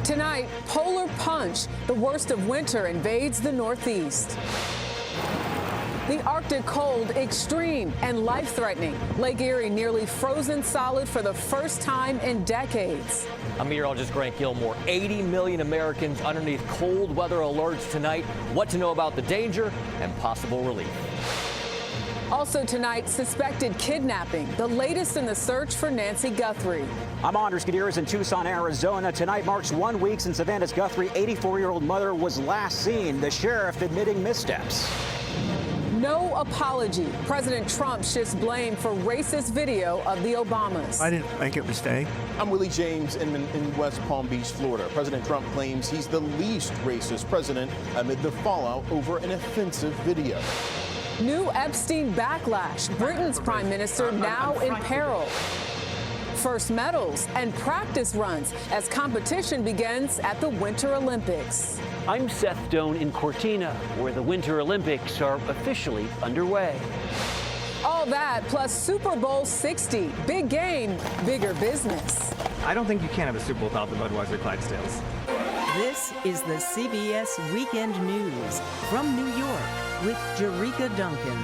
Tonight, polar punch. The worst of winter invades the Northeast. The Arctic cold, extreme and life-threatening. Lake Erie nearly frozen solid for the first time in decades. I'm meteorologist Grant Gilmore. 80 million Americans underneath cold weather alerts tonight. What to know about the danger and possible relief. Also tonight, suspected kidnapping, the latest in the search for Nancy Guthrie. I'm Andres Gutierrez in Tucson, Arizona. Tonight marks 1 week since Savannah's Guthrie 84-year-old mother was last seen. The sheriff admitting missteps. No apology. President Trump shifts blame for racist video of the Obamas. I didn't make a mistake. I'm Willie James in West Palm Beach, Florida. President Trump claims he's the least racist president amid the fallout over an offensive video. New Epstein backlash. Britain's prime minister now in peril. First medals and practice runs as competition begins at the Winter Olympics. I'm Seth Doan in Cortina, where the Winter Olympics are officially underway. All that plus Super Bowl 60. Big game, bigger business. I don't think you can have a Super Bowl without the Budweiser Clydesdales. This is the CBS Weekend News from New York with Jerika Duncan.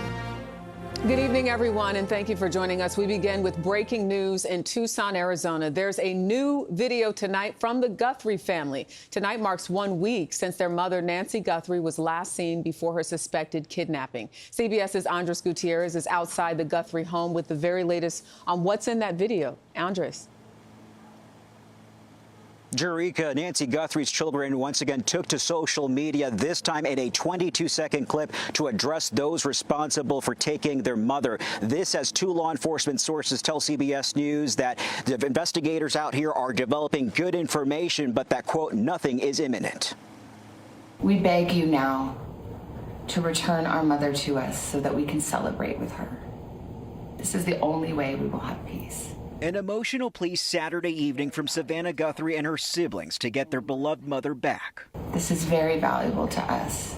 Good evening, everyone, and thank you for joining us. We begin with breaking news in Tucson, Arizona. There's a new video tonight from the Guthrie family. Tonight marks 1 week since their mother, Nancy Guthrie, was last seen before her suspected kidnapping. CBS's Andres Gutierrez is outside the Guthrie home with the very latest on what's in that video. Andres. Jerika, Nancy Guthrie's children once again took to social media, this time in a 22-second clip to address those responsible for taking their mother. This as two law enforcement sources tell CBS News that the investigators out here are developing good information, but that, quote, nothing is imminent. We beg you now to return our mother to us so that we can celebrate with her. This is the only way we will have peace. An emotional plea Saturday evening from Savannah Guthrie and her siblings to get their beloved mother back. This is very valuable to us,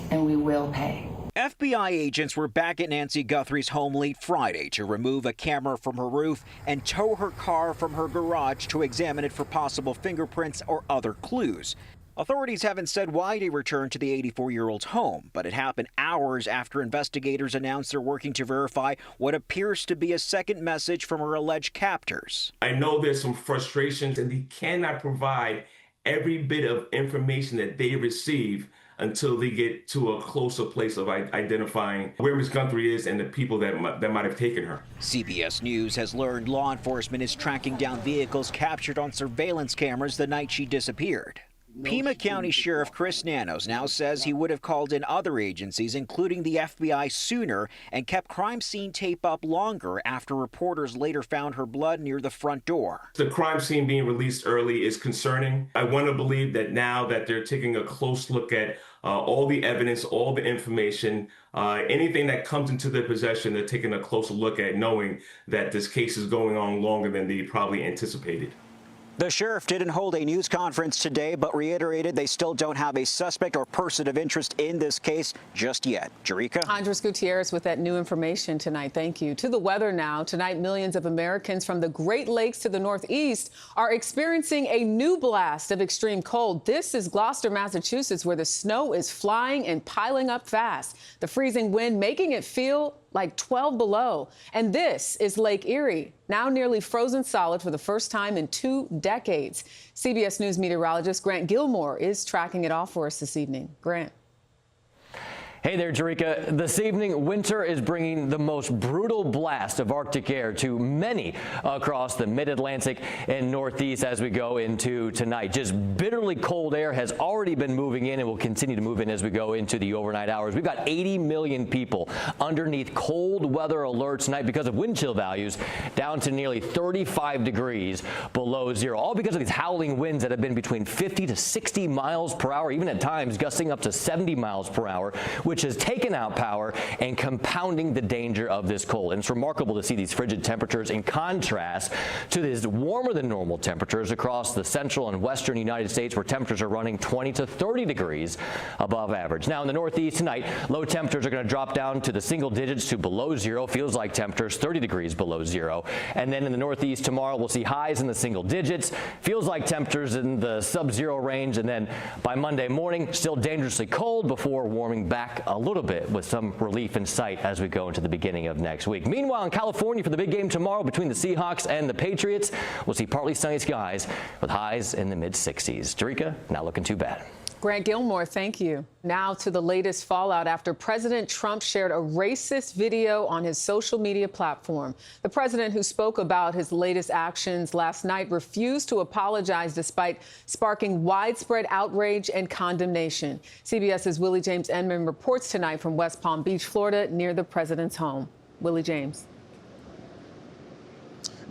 and we will pay. FBI agents were back at Nancy Guthrie's home late Friday to remove a camera from her roof and tow her car from her garage to examine it for possible fingerprints or other clues. Authorities haven't said why they returned to the 84-year-old's home, but it happened hours after investigators announced they're working to verify what appears to be a second message from her alleged captors. I know there's some frustrations, and they cannot provide every bit of information that they receive until they get to a closer place of identifying where Ms. Guthrie is and the people that might have taken her. CBS News has learned law enforcement is tracking down vehicles captured on surveillance cameras the night she disappeared. Pima County Sheriff Chris Nanos now says he would have called in other agencies, including the FBI, sooner and kept crime scene tape up longer after reporters later found her blood near the front door. The crime scene being released early is concerning. I want to believe that now that they're taking a close look at all the evidence, all the information, anything that comes into their possession, they're taking a closer look at, knowing that this case is going on longer than they probably anticipated. The sheriff didn't hold a news conference today, but reiterated they still don't have a suspect or person of interest in this case just yet. Jerika? Andres Gutierrez with that new information tonight. Thank you. To the weather now. Tonight, millions of Americans from the Great Lakes to the Northeast are experiencing a new blast of extreme cold. This is Gloucester, Massachusetts, where the snow is flying and piling up fast. The freezing wind making it feel like 12 below. And this is Lake Erie, now nearly frozen solid for the first time in 2 decades. CBS News meteorologist Grant Gilmore is tracking it all for us this evening. Grant. Hey there, Jerika. This evening, winter is bringing the most brutal blast of Arctic air to many across the mid-Atlantic and Northeast as we go into tonight. Just bitterly cold air has already been moving in and will continue to move in as we go into the overnight hours. We've got 80 million people underneath cold weather alerts tonight because of wind chill values down to nearly 35 degrees below zero, all because of these howling winds that have been between 50 to 60 miles per hour, even at times gusting up to 70 miles per hour, which has taken out power and compounding the danger of this cold. And it's remarkable to see these frigid temperatures in contrast to these warmer than normal temperatures across the central and western United States, where temperatures are running 20 to 30 degrees above average. Now in the Northeast tonight, low temperatures are going to drop down to the single digits to below zero. Feels like temperatures 30 degrees below zero. And then in the Northeast tomorrow, we'll see highs in the single digits. Feels like temperatures in the sub-zero range. And then by Monday morning, still dangerously cold before warming back a little bit with some relief in sight as we go into the beginning of next week. Meanwhile, in California for the big game tomorrow between the Seahawks and the Patriots, we'll see partly sunny skies with highs in the mid-60s. Jerika, not looking too bad. Grant Gilmore, thank you. Now to the latest fallout after President Trump shared a racist video on his social media platform. The president, who spoke about his latest actions last night, refused to apologize despite sparking widespread outrage and condemnation. CBS's Willie James Enman reports tonight from West Palm Beach, Florida, near the president's home. Willie James.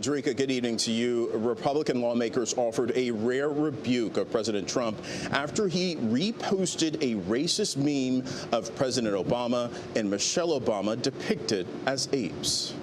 Jerika, good evening to you. Republican lawmakers offered a rare rebuke of President Trump after he reposted a racist meme of President Obama and Michelle Obama depicted as apes.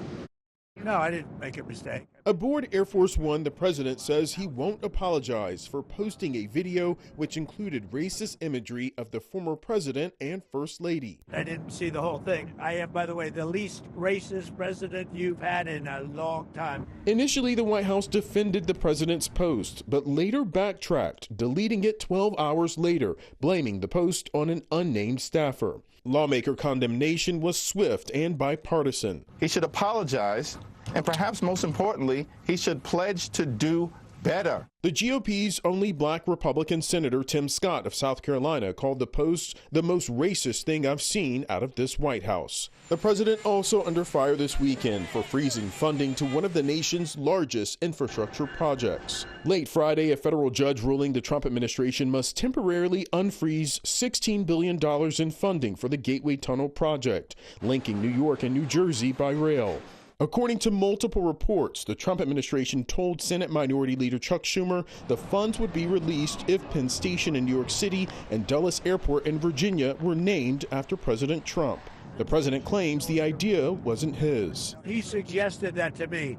No, I didn't make a mistake. Aboard Air Force One, the president says he won't apologize for posting a video which included racist imagery of the former president and first lady. I didn't see the whole thing. I am, by the way, the least racist president you've had in a long time. Initially, the White House defended the president's post, but later backtracked, deleting it 12 hours later, blaming the post on an unnamed staffer. Lawmaker condemnation was swift and bipartisan. He should apologize, and perhaps most importantly, he should pledge to do better. The GOP's only black Republican Senator Tim Scott of South Carolina called the post the most racist thing I've seen out of this White House. The president also under fire this weekend for freezing funding to one of the nation's largest infrastructure projects. Late Friday, a federal judge ruling the Trump administration must temporarily unfreeze $16 billion in funding for the Gateway Tunnel project, linking New York and New Jersey by rail. According to multiple reports, the Trump administration told Senate Minority Leader Chuck Schumer the funds would be released if Penn Station in New York City and Dulles Airport in Virginia were named after President Trump. The president claims the idea wasn't his. He suggested that to me.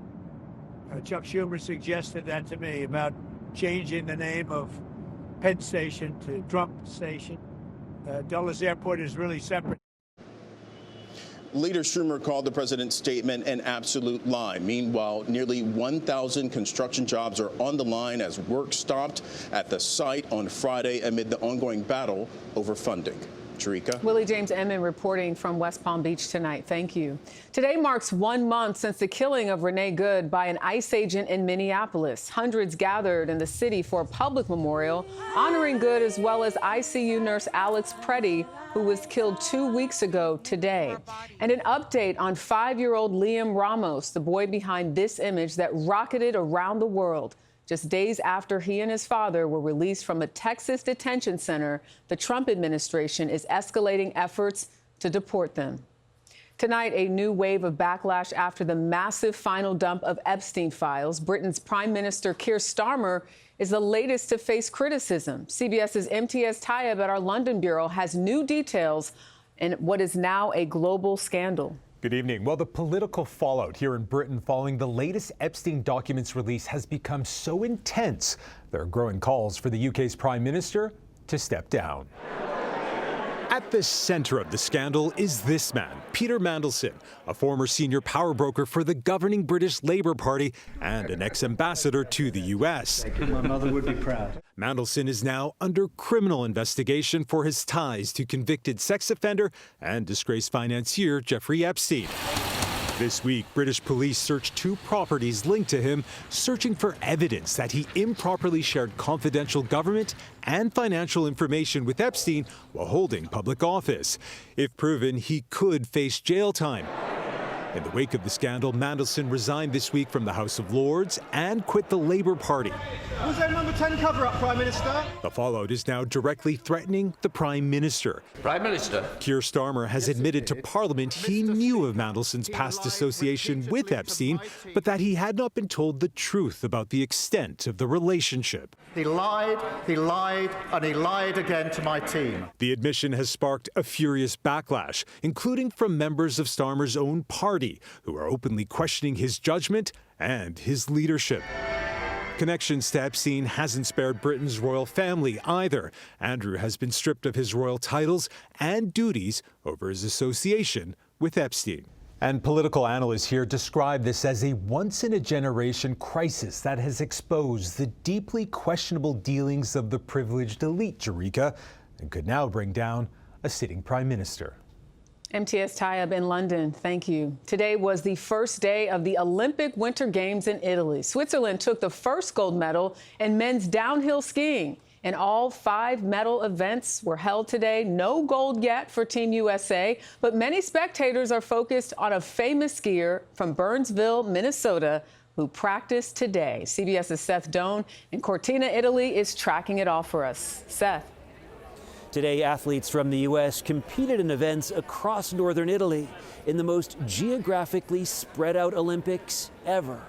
Chuck Schumer suggested that to me about changing the name of Penn Station to Trump Station. Dulles Airport is really separate. Leader Schumer called the president's statement an absolute lie. Meanwhile, nearly 1,000 construction jobs are on the line as work stopped at the site on Friday amid the ongoing battle over funding. Jerika. Willie James Enman reporting from West Palm Beach tonight. Thank you. Today marks 1 month since the killing of Renee Good by an ICE agent in Minneapolis. Hundreds gathered in the city for a public memorial honoring Good, as well as ICU nurse Alex Preddy, who was killed 2 weeks ago today. And an update on 5-year-old Liam Ramos, the boy behind this image that rocketed around the world. Just days after he and his father were released from a Texas detention center, the Trump administration is escalating efforts to deport them. Tonight, a new wave of backlash after the massive final dump of Epstein files. Britain's Prime Minister Keir Starmer is the latest to face criticism. CBS's MTS Tayeb at our London bureau has new details in what is now a global scandal. Good evening. Well, the political fallout here in Britain following the latest Epstein documents release has become so intense, there are growing calls for the UK's Prime Minister to step down. At the center of the scandal is this man, Peter Mandelson, a former senior power broker for the governing British Labour Party and an ex-ambassador to the U.S. My mother would be proud. Mandelson is now under criminal investigation for his ties to convicted sex offender and disgraced financier Jeffrey Epstein. This week, British police searched 2 properties linked to him, searching for evidence that he improperly shared confidential government and financial information with Epstein while holding public office. If proven, he could face jail time. In the wake of the scandal, Mandelson resigned this week from the House of Lords and quit the Labour Party. Was there number 10 cover-up, Prime Minister? The fallout is now directly threatening the Prime Minister. Prime Minister. Keir Starmer has admitted to Parliament he knew of Mandelson's past association with Epstein, but that he had not been told the truth about the extent of the relationship. He lied, and he lied again to my team. The admission has sparked a furious backlash, including from members of Starmer's own party, who are openly questioning his judgment and his leadership. Connections to Epstein hasn't spared Britain's royal family either. Andrew has been stripped of his royal titles and duties over his association with Epstein. And political analysts here describe this as a once-in-a-generation crisis that has exposed the deeply questionable dealings of the privileged elite, Jerika, and could now bring down a sitting prime minister. MTS Tayeb in London, thank you. Today was the first day of the Olympic Winter Games in Italy. Switzerland took the first gold medal in men's downhill skiing. And all 5 medal events were held today. No gold yet for Team USA, but many spectators are focused on a famous skier from Burnsville, Minnesota, who practiced today. CBS's Seth Doan in Cortina, Italy, is tracking it all for us. Seth. Today, athletes from the U.S. competed in events across northern Italy in the most geographically spread out Olympics ever.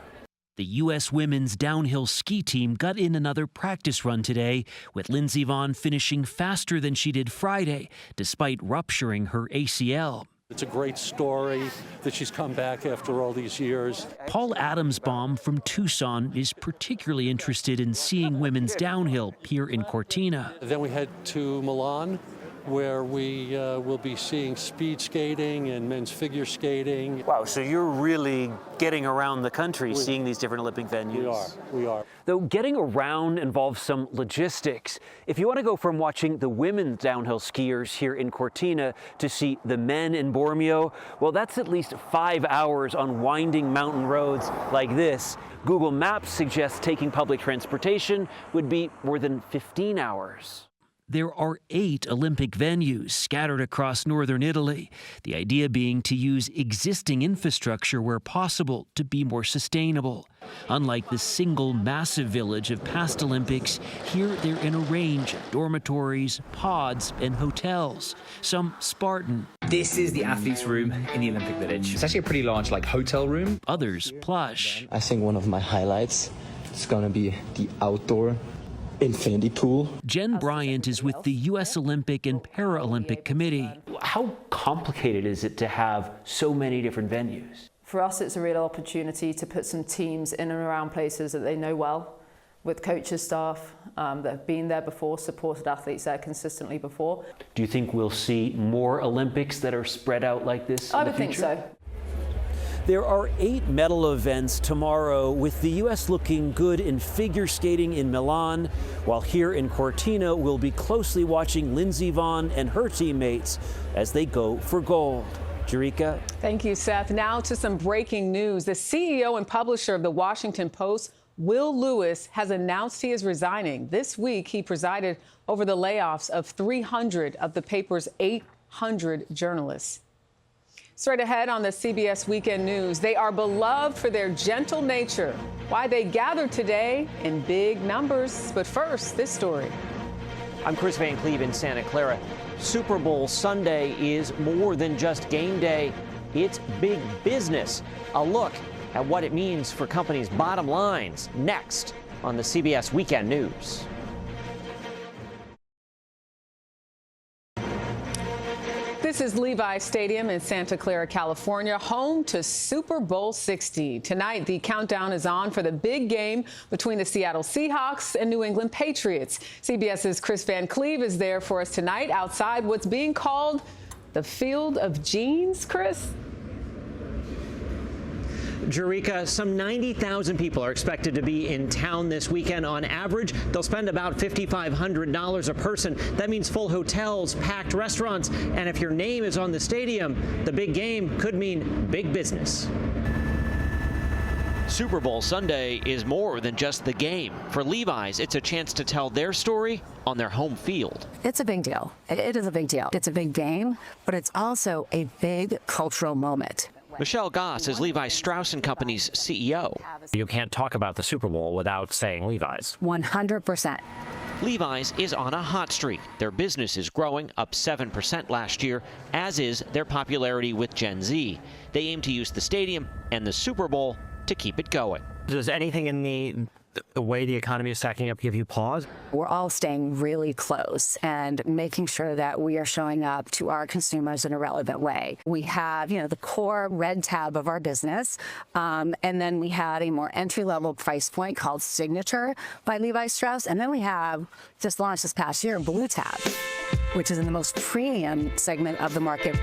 The U.S. women's downhill ski team got in another practice run today, with Lindsey Vonn finishing faster than she did Friday, despite rupturing her ACL. It's a great story that she's come back after all these years. Paul Adamsbaum from Tucson is particularly interested in seeing women's downhill here in Cortina. Then we head to Milan, where we will be seeing speed skating and men's figure skating. Wow, so you're really getting around the country, seeing these different Olympic venues. We are. Though getting around involves some logistics. If you want to go from watching the women's downhill skiers here in Cortina to see the men in Bormio, well, that's at least 5 hours on winding mountain roads like this. Google Maps suggests taking public transportation would be more than 15 hours. There are 8 Olympic venues scattered across northern Italy, the idea being to use existing infrastructure where possible to be more sustainable. Unlike the single massive village of past Olympics, here they're in a range of dormitories, pods, and hotels, some Spartan. This is the athletes' room in the Olympic Village. It's actually a pretty large, hotel room. Others plush. I think one of my highlights is going to be the outdoor infinity pool. Jen Bryant is with the U.S. Olympic and Paralympic Committee. How complicated is it to have so many different venues? For us, it's a real opportunity to put some teams in and around places that they know well, with coaches, staff that have been there before, supported athletes there consistently before. Do you think we'll see more Olympics that are spread out like this in the future? I would think so. There are 8 medal events tomorrow, with the U.S. looking good in figure skating in Milan, while here in Cortina, we'll be closely watching Lindsey Vonn and her teammates as they go for gold. Jerika. Thank you, Seth. Now to some breaking news. The CEO and publisher of the Washington Post, Will Lewis, has announced he is resigning. This week, he presided over the layoffs of 300 of the paper's 800 journalists. Straight ahead on the CBS Weekend News, they are beloved for their gentle nature. Why they gathered today in big numbers. But first, this story. I'm Chris Van Cleve in Santa Clara. Super Bowl Sunday is more than just game day. It's big business. A look at what it means for companies' bottom lines next on the CBS Weekend News. This is Levi Stadium in Santa Clara, California, home to Super Bowl 60. Tonight, the countdown is on for the big game between the Seattle Seahawks and New England Patriots. CBS's Chris Van Cleve is there for us tonight outside what's being called the Field of Jeans. Chris? Jerika, some 90,000 people are expected to be in town this weekend. On average, they'll spend about $5,500 a person. That means full hotels, packed restaurants, and if your name is on the stadium, the big game could mean big business. Super Bowl Sunday is more than just the game. For Levi's, it's a chance to tell their story on their home field. It's a big deal. It is a big deal. It's a big game, but it's also a big cultural moment. Michelle Goss is Levi Strauss & Company's CEO. You can't talk about the Super Bowl without saying Levi's. 100%. Levi's is on a hot streak. Their business is growing, up 7% last year, as is their popularity with Gen Z. They aim to use the stadium and the Super Bowl to keep it going. Does anything in the way the economy is stacking up give you pause? We're all staying really close and making sure that we are showing up to our consumers in a relevant way. We have, the core red tab of our business, and then we had a more entry-level price point called Signature by Levi Strauss, and then we have, just launched this past year, Blue Tab, which is in the most premium segment of the market.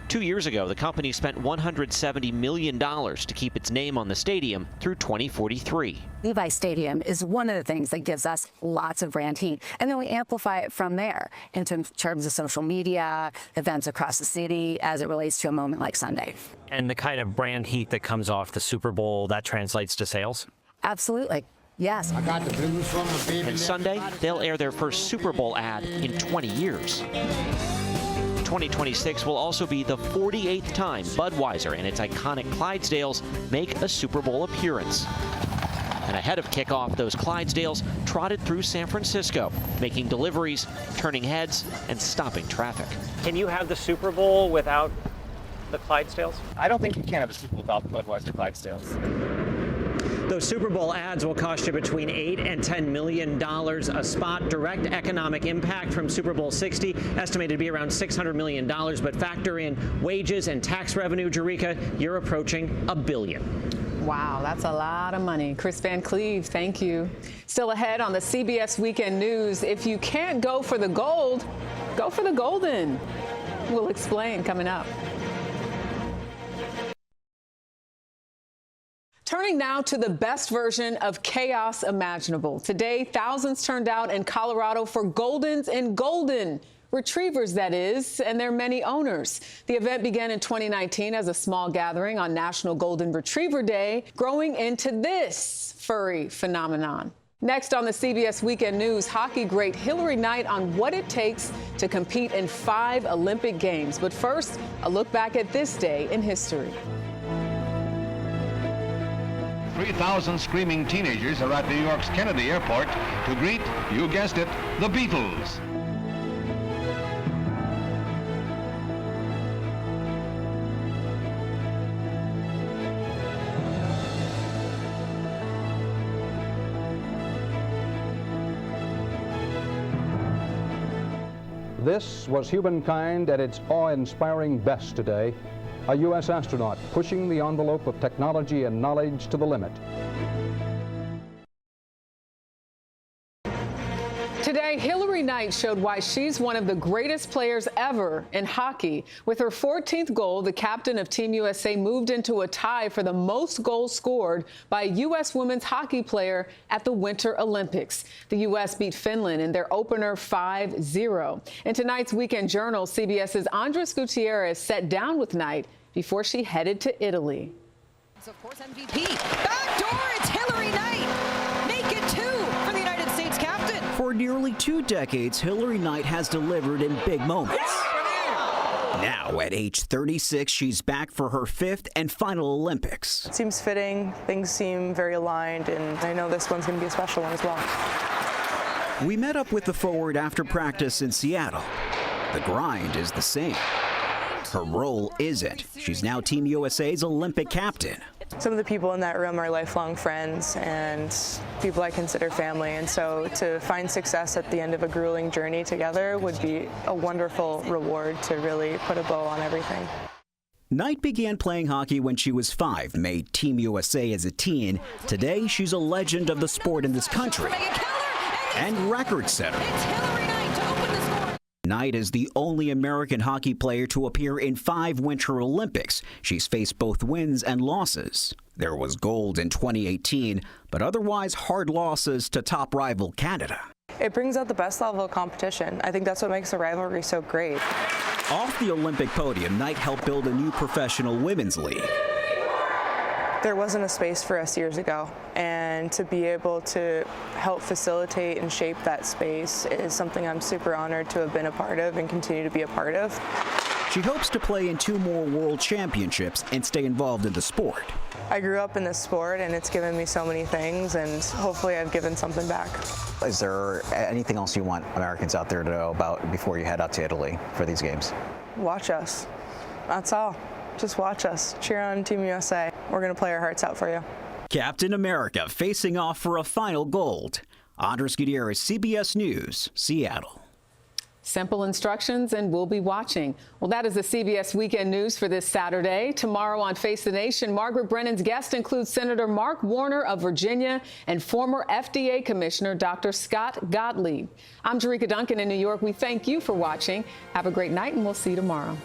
2 years ago, the company spent $170 million to keep its name on the stadium through 2043. Levi Stadium is one of the things that gives us lots of brand heat, and then we amplify it from there in terms of social media, events across the city as it relates to a moment like Sunday. And the kind of brand heat that comes off the Super Bowl, that translates to sales? Absolutely. Yes. I got the blues from the baby. And Sunday, they'll air their first Super Bowl ad in 20 years. 2026 will also be the 48th time Budweiser and its iconic Clydesdales make a Super Bowl appearance. And ahead of kickoff, those Clydesdales trotted through San Francisco, making deliveries, turning heads, and stopping traffic. Can you have the Super Bowl without the Clydesdales? I don't think you can have a Super Bowl without the Budweiser Clydesdales. Those Super Bowl ads will cost you between $8 and $10 million a spot. Direct economic impact from Super Bowl 60 estimated to be around $600 million. But factor in wages and tax revenue, Jerika, you're approaching $1 billion. Wow, that's a lot of money. Chris Van Cleve, thank you. Still ahead on the CBS Weekend News, if you can't go for the gold, go for the golden. We'll explain coming up. Turning now to the best version of chaos imaginable. Today, thousands turned out in Colorado for Goldens and Golden Retrievers, that is, and their many owners. The event began in 2019 as a small gathering on National Golden Retriever Day, growing into this furry phenomenon. Next on the CBS Weekend News, hockey great Hillary Knight on what it takes to compete in 5 Olympic Games. But first, a look back at this day in history. 3,000 screaming teenagers are at New York's Kennedy Airport to greet, you guessed it, the Beatles. This was humankind at its awe-inspiring best today. A U.S. astronaut pushing the envelope of technology and knowledge to the limit. Today, Hillary Knight showed why she's one of the greatest players ever in hockey. With her 14th goal, the captain of Team USA moved into a tie for the most goals scored by a U.S. women's hockey player at the Winter Olympics. The U.S. beat Finland in their opener 5-0. In tonight's Weekend Journal, CBS's Andres Gutierrez sat down with Knight before she headed to Italy. Of course, MVP. Backdoor, it's Hillary Knight. Make it 2 for the United States captain. For nearly 2 decades, Hillary Knight has delivered in big moments. Now, at age 36, she's back for her 5th and final Olympics. It seems fitting. Things seem very aligned, and I know this one's going to be a special one as well. We met up with the forward after practice in Seattle. The grind is the same. Her role isn't. She's now Team USA's Olympic captain. Some of the people in that room are lifelong friends and people I consider family, and so to find success at the end of a grueling journey together would be a wonderful reward to really put a bow on everything. Knight began playing hockey when she was 5, made Team USA as a teen. Today, she's a legend of the sport in this country and record setter. Knight is the only American hockey player to appear in 5 Winter Olympics. She's faced both wins and losses. There was gold in 2018, but otherwise hard losses to top rival Canada. It brings out the best level of competition. I think that's what makes the rivalry so great. Off the Olympic podium, Knight helped build a new professional women's league. There wasn't a space for us years ago, and to be able to help facilitate and shape that space is something I'm super honored to have been a part of and continue to be a part of. She hopes to play in 2 more world championships and stay involved in the sport. I grew up in this sport and it's given me so many things, and hopefully I've given something back. Is there anything else you want Americans out there to know about before you head out to Italy for these games? Watch us. That's all. Just watch us. Cheer on Team USA. We're going to play our hearts out for you. Captain America facing off for a final gold. Andres Gutierrez, CBS News, Seattle. Simple instructions and we'll be watching. Well, that is the CBS Weekend News for this Saturday. Tomorrow on Face the Nation, Margaret Brennan's guest includes Senator Mark Warner of Virginia and former FDA Commissioner Dr. Scott Gottlieb. I'm Jerika Duncan in New York. We thank you for watching. Have a great night and we'll see you tomorrow.